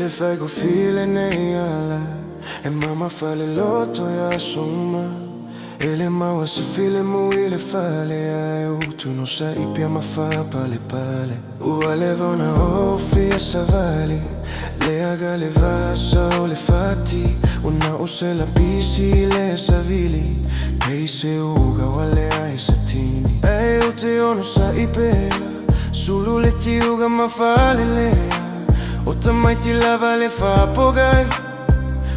Ele fai go file nei ala e mama fa le lotto ya suma. Ele mau se file mu ele fale ai tu non sai pia ma fa pale pale. U aleva una offia savali le aga le vasa o le fatti una usse la bisi le savili che se uga wale ai satini. E u te ono sai pia sulu le ti uga ma fale lea o tamaiti lava le fa pogai.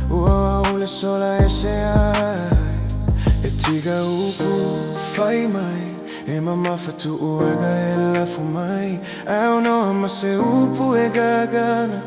Wow, le sola ese ai e tiga uku fai mai e mama fa tu uaga e la fumai. Au no ma se upu e gagana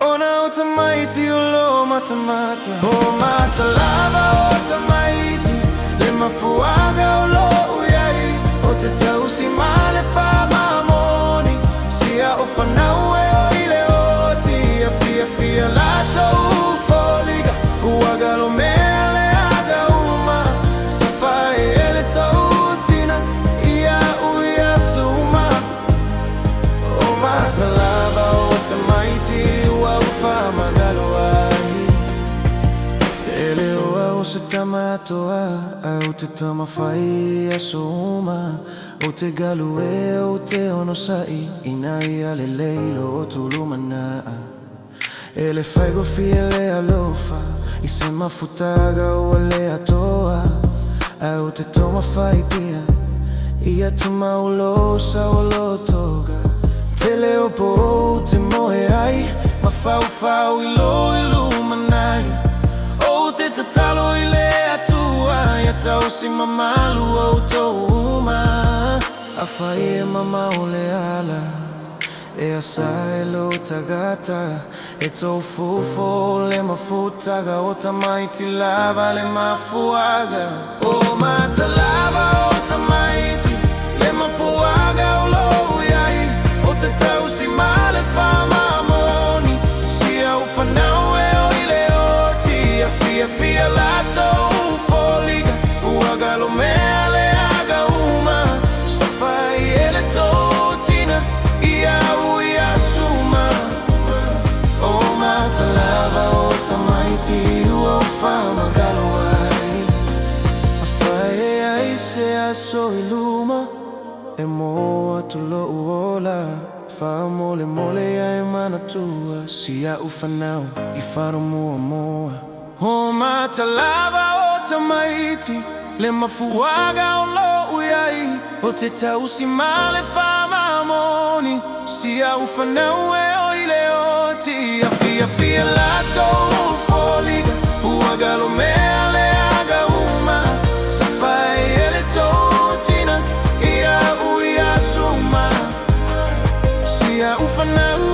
ona o tamaiti o lo mata mata. O mata lava o tamaiti le mafuaga o lo uyai o te tausi male fa mamoni sia o fanau e o ile oti a fia fia lato ufoliga uaga lo mea le aga uma safai ele tautina ia uia suma. O mata lava o tamaiti ua ufa magalo ai ele oa o se tamatoa au te tamawhai a suma. O te galu e o te ono sai ina ia le leilo o tulu manaa. Ele fai go fia le alofa i se mafutaga o le atoa. Au te toma fai pia ia tu maulosa o lo toga. Te leo po te mohe ai ma fau fau i lo ilumanai. O te tatalo i le atua ia tau si mamalu o touma. A fai e mama o le ala e asa e lo tagata e tau fufo le mafutaga o tamaiti lava le mafuaga. O mata lava o tamaiti le mafuaga o lo iai o te tau si male fa mamoni sia ufanau e o ile oti a fia fia lato ufoliga uaga lo mea le aga uma safai ele totina ia uia suma. O mata lava o tamaiti ua ufa magalo ai a fai e ai se aso iluma e moa tu lo uola fa mole mole ai mana tua sia ufanau i faro mua moa. O mata lava o tamaiti le mafuaga o lo uyai o te tausi male fa mamoni sia ufanau e o ile oti a fia fia lato ufoliga uaga lo mea le aga uma safai ele totina ia uia suma sia ufanau.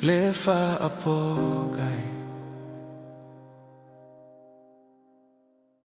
Le fa apogai